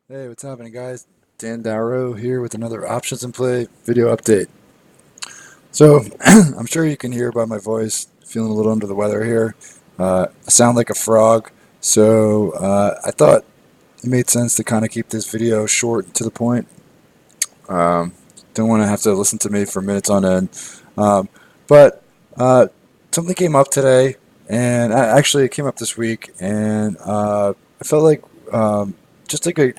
Hey, what's happening, guys? Dan Darrow here with another Options in Play video update. So, I'm sure you can hear by my voice, feeling a little under the weather here. I sound like a frog, so I thought it made sense to kind of keep this video short and to the point. Um, don't want to have to listen to me for minutes on end. Um, but something came up today, and actually it came up this week, and I felt like just like a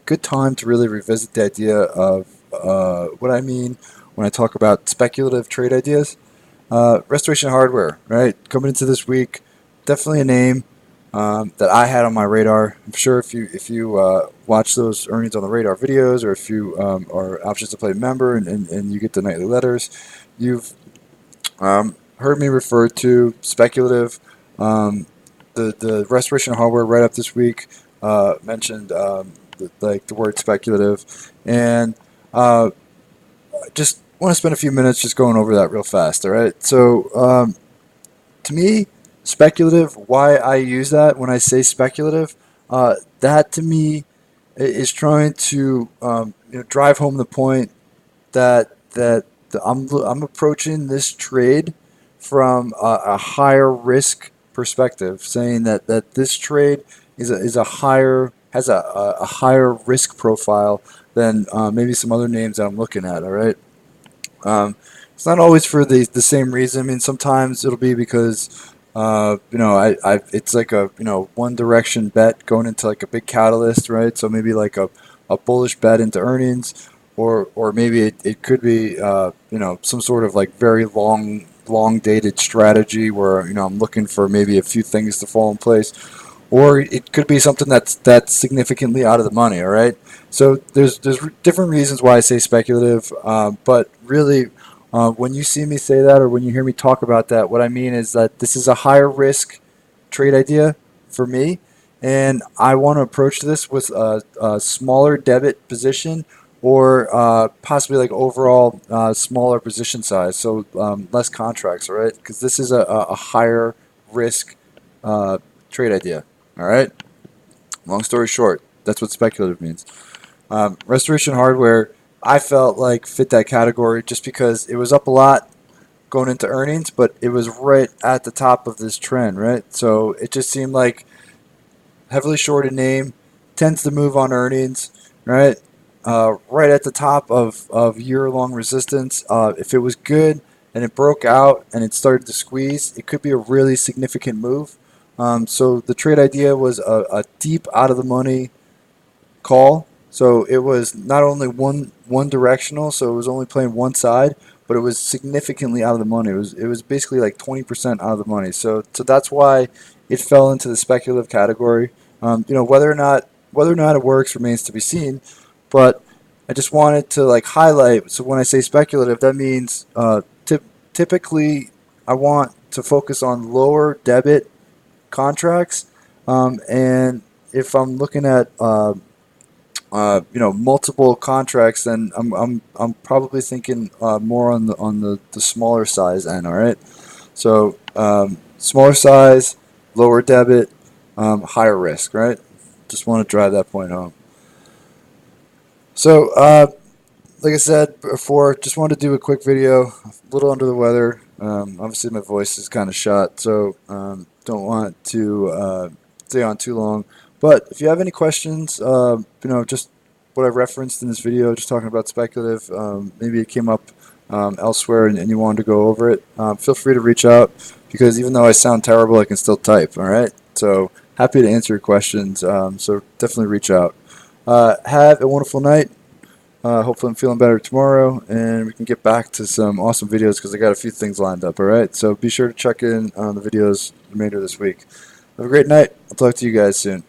good time to really revisit the idea of what I mean when I talk about speculative trade ideas. Restoration Hardware, right? Coming into this week, definitely a name that I had on my radar. I'm sure if you watch those earnings on the radar videos, or if you are Options to Play member and you get the nightly letters, you've heard me refer to Speculative. Um, the Restoration Hardware write up this week mentioned like the word speculative, and uh, just want to spend a few minutes just going over that real fast. All right, so to me, speculative, why I use that when I say speculative, that to me is trying to drive home the point that I'm approaching this trade from a higher risk perspective, saying that this trade is a higher has a higher risk profile than maybe some other names that I'm looking at. All right. Um, it's not always for the same reason. I mean, sometimes it'll be because it's like a one direction bet going into like a big catalyst, right? So maybe like a bullish bet into earnings, or maybe it could be some sort of like very long dated strategy where I'm looking for maybe a few things to fall in place, or it could be something that's significantly out of the money. All right. So there's different reasons why I say speculative, but really, when you see me say that or when you hear me talk about that, what I mean is that this is a higher risk trade idea for me, and I want to approach this with a smaller debit position, or possibly like overall smaller position size, so less contracts. All right, because this is a higher risk uh, trade idea. All right. Long story short, that's what speculative means. Restoration Hardware, I felt like fit that category just because it was up a lot going into earnings, but it was right at the top of this trend, right? So it just seemed like heavily shorted name, tends to move on earnings, right? Right at the top of year-long resistance. If it was good and it broke out and it started to squeeze, it could be a really significant move. So the trade idea was a deep out of the money call. So it was not only one directional, so it was only playing one side, but it was significantly out of the money. It was basically like 20% out of the money. So that's why it fell into the speculative category. Whether or not it works remains to be seen, but I just wanted to like highlight. So when I say speculative, that means typically I want to focus on lower debit contracts, and if I'm looking at multiple contracts, then I'm probably thinking more on the smaller size end. All right, so smaller size, lower debit, higher risk. Right, just want to drive that point home. So like I said before, just wanted to do a quick video. A little under the weather. Obviously, my voice is kind of shot, so don't want to stay on too long. But if you have any questions, just what I referenced in this video, just talking about speculative, maybe it came up elsewhere and you wanted to go over it, feel free to reach out, because even though I sound terrible, I can still type. All right, so happy to answer your questions. So definitely reach out. Have a wonderful night. Hopefully, I'm feeling better tomorrow, and we can get back to some awesome videos because I got a few things lined up. All right, so be sure to check in on the videos remainder of this week. Have a great night. I'll talk to you guys soon.